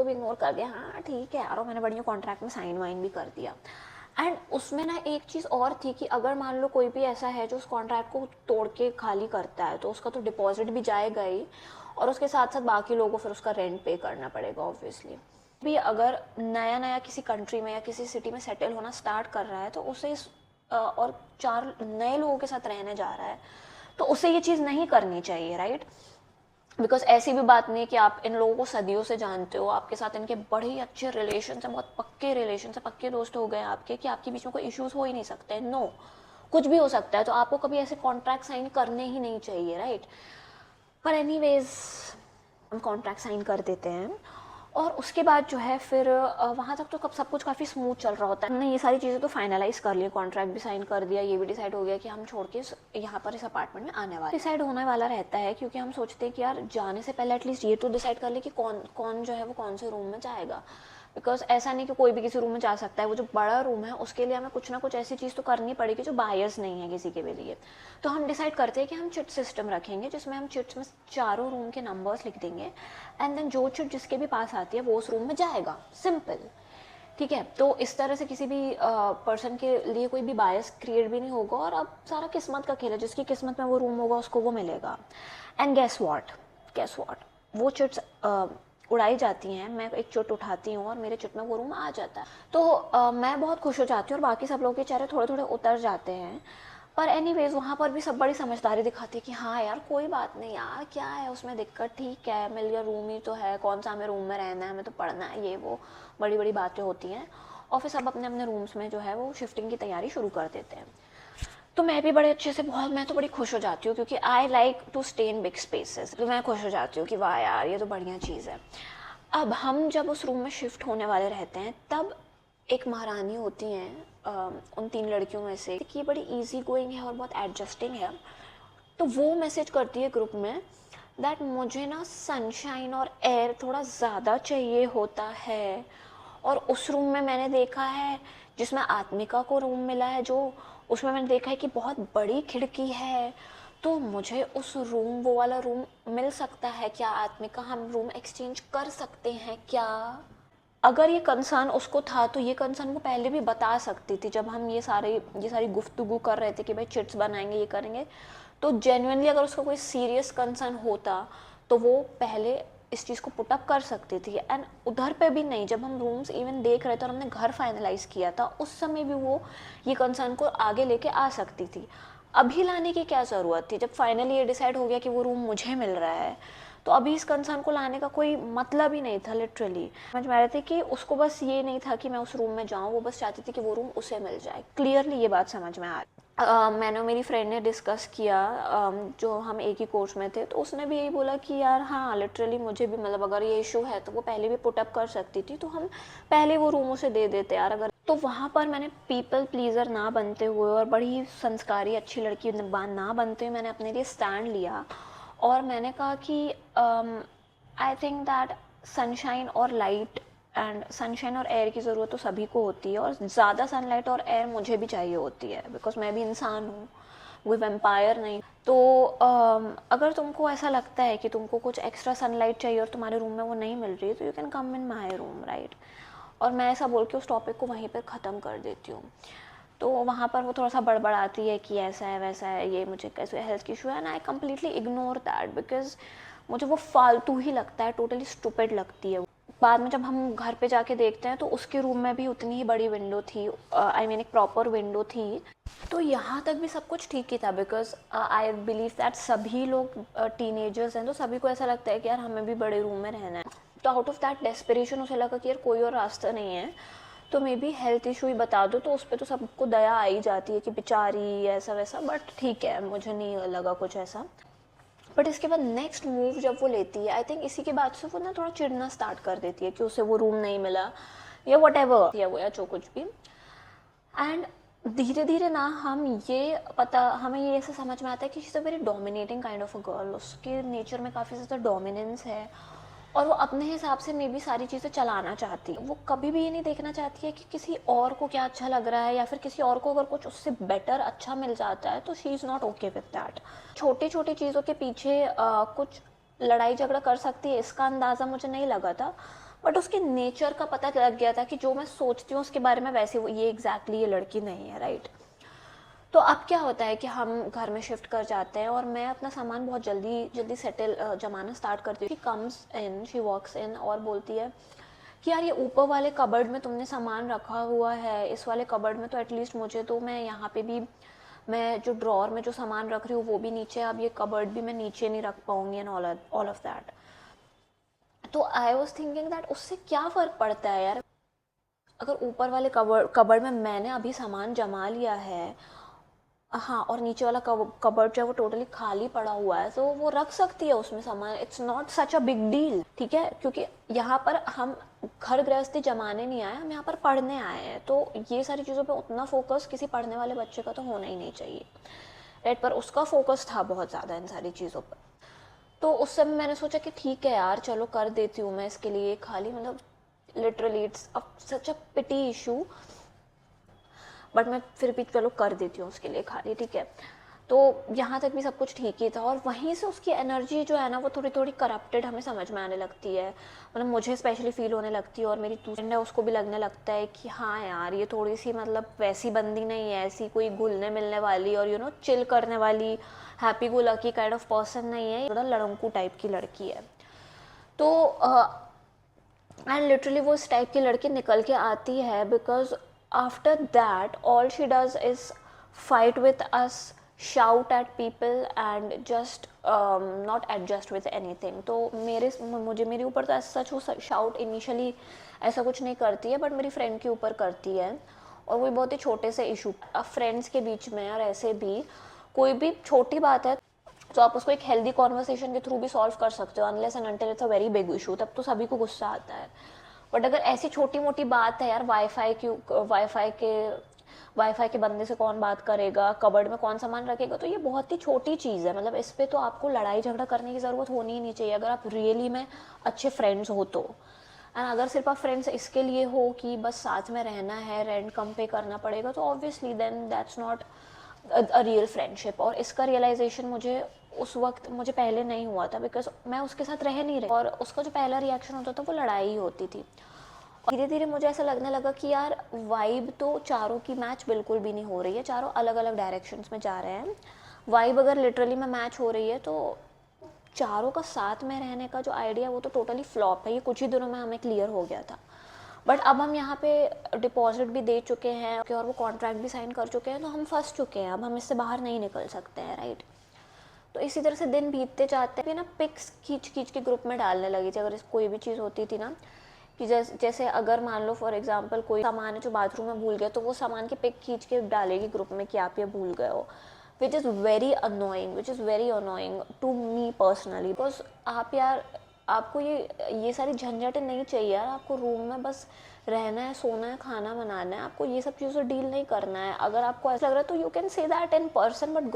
भी इग्नोर कर दिया, हाँ ठीक है यार, और मैंने बढ़िया कॉन्ट्रैक्ट में साइन वाइन भी कर दिया। एंड उसमें ना एक चीज़ और थी कि अगर मान लो कोई भी ऐसा है जो उस कॉन्ट्रैक्ट को तोड़ के खाली करता है, तो उसका तो डिपॉजिट भी जाएगा ही, और उसके साथ साथ बाकी लोगों को फिर उसका रेंट पे करना पड़ेगा ऑब्वियसली भी। अगर नया नया किसी कंट्री में या किसी सिटी में सेटल होना स्टार्ट कर रहा है, तो उसे और 4 नए लोगों के साथ रहने जा रहा है, तो उसे ये चीज़ नहीं करनी चाहिए, राइट। बिकॉज ऐसी भी बात नहीं है कि आप इन लोगों को सदियों से जानते हो, आपके साथ इनके बड़े ही अच्छे रिलेशन हैं, बहुत पक्के रिलेशन हैं, पक्के दोस्त हो गए आपके, कि आपके बीच में कोई इश्यूज हो ही नहीं सकते, नो, कुछ भी हो सकता है। तो आपको कभी ऐसे कॉन्ट्रैक्ट साइन करने ही नहीं चाहिए, राइट। पर एनीवेज हम कॉन्ट्रैक्ट साइन कर देते हैं, और उसके बाद जो है फिर वहाँ तक तो कब सब कुछ काफ़ी स्मूथ चल रहा होता है। हमने ये सारी चीज़ें तो फाइनलाइज कर ली, कॉन्ट्रैक्ट भी साइन कर दिया, ये भी डिसाइड हो गया कि हम छोड़ के यहाँ पर इस अपार्टमेंट में आने वाले, डिसाइड होने वाला रहता है, क्योंकि हम सोचते हैं कि यार जाने से पहले एटलीस्ट ये तो डिसाइड कर ले कि कौन कौन जो है वो कौन से रूम में जाएगा। बिकॉज ऐसा नहीं कि कोई भी किसी रूम में जा सकता है, वो जो बड़ा रूम है उसके लिए हमें कुछ ना कुछ ऐसी चीज़ तो करनी पड़ेगी जो बायस नहीं है किसी के भी लिए। तो हम डिसाइड करते हैं कि हम चिट सिस्टम रखेंगे, जिसमें हम चिट्स में चारों रूम के नंबर्स लिख देंगे, एंड देन जो चिट जिसके भी पास आती है वो उस रूम में जाएगा, सिंपल, ठीक है। तो इस तरह से किसी भी पर्सन के लिए कोई भी बायस क्रिएट भी नहीं होगा, और अब सारा किस्मत का खेल है, जिसकी किस्मत में वो रूम होगा उसको वो मिलेगा। एंड गेस व्हाट, वो चिट्स उड़ाई जाती हैं, मैं एक चिट उठाती हूँ और मेरे चिट में वो रूम आ जाता है, तो मैं बहुत खुश हो जाती हूँ, और बाकी सब लोगों के चेहरे थोड़े थोड़े उतर जाते हैं। पर एनीवेज वहाँ पर भी सब बड़ी समझदारी दिखाती है कि हाँ यार कोई बात नहीं यार, क्या है उसमें दिक्कत, ठीक है मिल गया रूम ही तो है, कौन सा हमें रूम में रहना है, हमें तो पढ़ना है, ये वो बड़ी बड़ी बातें होती हैं। और फिर सब अपने अपने रूम्स में जो है वो शिफ्टिंग की तैयारी शुरू कर देते हैं। तो मैं भी बड़े अच्छे से मैं तो बड़ी खुश हो जाती हूँ, क्योंकि I like to stay in big spaces, तो मैं खुश हो जाती हूँ कि वाह यार ये तो बढ़िया चीज़ है। अब हम जब उस रूम में शिफ्ट होने वाले रहते हैं, तब एक महारानी होती हैं उन 3 लड़कियों में से, कि ये बड़ी इजी गोइंग है और बहुत एडजस्टिंग है। तो वो मैसेज करती है ग्रुप में दैट मुझे ना सनशाइन और एयर थोड़ा ज़्यादा चाहिए होता है, और उस रूम में मैंने देखा है, जिसमें आत्मिका को रूम मिला है जो, उसमें मैंने देखा है कि बहुत बड़ी खिड़की है, तो मुझे उस रूम, वो वाला रूम मिल सकता है क्या आत्मिका, हम रूम एक्सचेंज कर सकते हैं क्या। अगर ये कंसर्न उसको था, तो ये कंसर्न वो पहले भी बता सकती थी, जब हम ये सारी गुफ्तगू कर रहे थे कि भाई चिट्स बनाएंगे ये करेंगे, तो जेन्युइनली अगर उसका कोई सीरियस कंसर्न होता तो वो पहले इस चीज़ को पुटअप कर सकती थी। एंड उधर पे भी नहीं, जब हम रूम्स इवन देख रहे थे और हमने घर फाइनलाइज किया था, उस समय भी वो ये कंसर्न को आगे लेके आ सकती थी। अभी लाने की क्या ज़रूरत थी, जब फाइनली ये डिसाइड हो गया कि वो रूम मुझे मिल रहा है, तो अभी इस कंसर्न को लाने का कोई मतलब ही नहीं था। लिटरली समझ में आ रहे थे कि उसको बस ये नहीं था कि मैं उस रूम में जाऊँ, वो बस चाहती थी कि वो रूम उसे मिल जाए। क्लियरली ये बात समझ में आ रही। मैंने और मेरी फ्रेंड ने डिस्कस किया, जो हम एक ही कोर्स में थे, तो उसने भी यही बोला कि यार हाँ लिटरली मुझे भी, मतलब अगर ये इशू है तो वो पहले भी पुटअप कर सकती थी, तो हम पहले वो रूम उसे दे देते यार। अगर तो वहाँ पर मैंने पीपल प्लीज़र ना बनते हुए और बड़ी संस्कारी अच्छी लड़की ना बनते हुए मैंने अपने लिए स्टैंड लिया, और मैंने कहा कि आई थिंक दैट सनशाइन और लाइट एंड सनशाइन और एयर की ज़रूरत तो सभी को होती है, और ज़्यादा सनलाइट और एयर मुझे भी चाहिए होती है, बिकॉज मैं भी इंसान हूँ, कोई वेम्पायर नहीं। तो अगर तुमको ऐसा लगता है कि तुमको कुछ एक्स्ट्रा सनलाइट चाहिए और तुम्हारे रूम में वो नहीं मिल रही है, तो you can come in my room, right. और मैं ऐसा बोल के उस टॉपिक को वहीं पर ख़त्म कर देती हूँ। तो वहाँ पर वो थोड़ा सा बड़बड़ाती है कि ऐसा है वैसा है, ये मुझे कैसे हेल्थ इशू है, and I completely ignore that, because मुझे वो फालतू ही लगता है, टोटली स्टूपिड लगती है। बाद में जब हम घर पे जाके देखते हैं तो उसके रूम में भी उतनी ही बड़ी विंडो थी, आई मीन एक प्रॉपर विंडो थी। तो यहाँ तक भी सब कुछ ठीक ही था, बिकॉज आई बिलीव दैट सभी लोग टीनेजर्स हैं, तो सभी को ऐसा लगता है कि यार हमें भी बड़े रूम में रहना है। तो आउट ऑफ दैट डेस्परेशन उसे लगा कि यार कोई और रास्ता नहीं है, तो मे बी हेल्थ इशू ही बता दो, तो उस पर तो सबको दया आ ही जाती है कि बेचारी ऐसा वैसा, बट ठीक है मुझे नहीं लगा कुछ ऐसा। बट इसके बाद नेक्स्ट मूव जब वो लेती है, आई थिंक इसी के बाद से वो ना थोड़ा चिढ़ना स्टार्ट कर देती है कि उसे वो रूम नहीं मिला या वट एवर या वो या जो कुछ भी। एंड धीरे धीरे ना हमें ये ऐसे समझ में आता है कि she is a very dominating kind of a girl, उसके नेचर में काफ़ी ज़्यादा डोमिनेंस है, और वो अपने हिसाब से मे बी सारी चीज़ें चलाना चाहती है। वो कभी भी ये नहीं देखना चाहती है कि किसी और को क्या अच्छा लग रहा है, या फिर किसी और को अगर कुछ उससे बेटर अच्छा मिल जाता है तो she is not okay with that. छोटी छोटी चीज़ों के पीछे कुछ लड़ाई झगड़ा कर सकती है, इसका अंदाज़ा मुझे नहीं लगा था, बट उसके नेचर का पता लग गया था कि जो मैं सोचती हूँ उसके बारे में वैसे ये एग्जैक्टली ये लड़की नहीं है, राइट। तो अब क्या होता है कि हम घर में शिफ्ट कर जाते हैं और मैं अपना सामान बहुत जल्दी जल्दी सेटल जमाना स्टार्ट करती हूँ। She comes in, she walks in और बोलती है कि यार ये ऊपर वाले कबर्ड में तुमने सामान रखा हुआ है, इस वाले कबर्ड में तो एटलीस्ट मुझे तो, मैं यहाँ पे भी, मैं जो ड्रॉर में जो सामान रख रही हूँ वो भी नीचे, अब ये कबर्ड भी मैं नीचे नहीं रख पाऊंगी एंड ऑल ऑफ दैट। तो आई वॉज थिंकिंग दैट उससे क्या फ़र्क पड़ता है यार, अगर ऊपर वाले कबर्ड में मैंने अभी सामान जमा लिया है, हाँ, और नीचे वाला कबर्ड जो है वो टोटली खाली पड़ा हुआ है, तो वो रख सकती है उसमें सामान, it's not such a big deal, ठीक है। क्योंकि यहाँ पर हम घर गृहस्थी जमाने नहीं आए, हम यहाँ पर पढ़ने आए हैं, तो ये सारी चीज़ों पे उतना फोकस किसी पढ़ने वाले बच्चे का तो होना ही नहीं चाहिए, राइट। पर उसका फोकस था बहुत ज़्यादा इन सारी चीज़ों पर। तो उस समय मैंने सोचा कि ठीक है यार, चलो कर देती हूँ मैं इसके लिए खाली, मतलब literally it's such a pity issue, but मैं फिर भी चलो कर देती हूँ उसके लिए खाली, ठीक है। तो यहाँ तक भी सब कुछ ठीक ही था, और वहीं से उसकी एनर्जी जो है ना वो थोड़ी थोड़ी करप्टेड हमें समझ में आने लगती है, मतलब मुझे स्पेशली फील होने लगती है, और मेरी फ्रेंड है उसको भी लगने लगता है कि हाँ यार ये थोड़ी सी मतलब वैसी बंदी नहीं है, ऐसी कोई घुलने मिलने वाली और चिल करने वाली happy go lucky kind of person नहीं है, थोड़ा लड़ंकू टाइप की लड़की है। तो एंड लिटरली वो इस टाइप की लड़की निकल के आती है, because after that all she does is fight with us, shout at people and just not adjust with anything. तो मेरे ऊपर तो ऐसा सच वो शाउट इनिशियली ऐसा कुछ नहीं करती है, बट मेरी फ्रेंड के ऊपर करती है, और वो बहुत ही छोटे से इशू फ्रेंड्स के बीच में, और ऐसे भी कोई भी छोटी बात है तो आप उसको एक हेल्दी कॉन्वर्सेशन के थ्रू भी सॉल्व कर सकते हो, unless and until it's a very big issue, तब तो सभी को गुस्सा आता है। बट अगर ऐसी छोटी मोटी बात है यार, वाईफाई के बंदे से कौन बात करेगा, कबर्ड में कौन सामान रखेगा, तो ये बहुत ही छोटी चीज़ है, मतलब इस पर तो आपको लड़ाई झगड़ा करने की ज़रूरत होनी ही नहीं चाहिए, अगर आप रियली में अच्छे फ्रेंड्स हो तो। एंड अगर सिर्फ आप फ्रेंड्स इसके लिए हो कि बस साथ में रहना है, रेंट कम पे करना पड़ेगा, तो obviously then that's not a real friendship. और इसका रियलाइजेशन मुझे उस वक्त मुझे पहले नहीं हुआ था, बिकॉज मैं उसके साथ रह नहीं रही, और उसका जो पहला रिएक्शन होता था वो लड़ाई ही होती थी। और धीरे धीरे मुझे ऐसा लगने लगा कि यार वाइब तो चारों की मैच बिल्कुल भी नहीं हो रही है, चारों अलग अलग डायरेक्शंस में जा रहे हैं। वाइब अगर लिटरली में मैच हो रही है तो चारों का साथ में रहने का जो आइडिया वो तो टोटली फ्लॉप है, ये कुछ ही दिनों में हमें क्लियर हो गया था। बट अब हम यहाँ पे डिपॉजिट भी दे चुके हैं और वो कॉन्ट्रैक्ट भी साइन कर चुके हैं, तो हम फंस चुके हैं, अब हम इससे बाहर नहीं निकल सकते हैं, राइट। तो इसी तरह से दिन बीतते जाते हैं ना, पिक्स खींच खींच के ग्रुप में डालने लगी थी, अगर कोई भी चीज़ होती थी ना, कि जैसे अगर मान लो फॉर एग्जांपल कोई सामान है जो बाथरूम में भूल गया, तो वो सामान की पिक खींच के डालेगी ग्रुप में कि आप ये भूल गए हो, which is very annoying to me personally, because आप यार, आपको ये सारी झंझटें नहीं चाहिए यार, आपको रूम में बस रहना है, सोना है, खाना बनाना है, आपको ये सब चीज़ों से डील नहीं करना है। अगर आपको ऐसा लग रहा है तो you can say that in person, but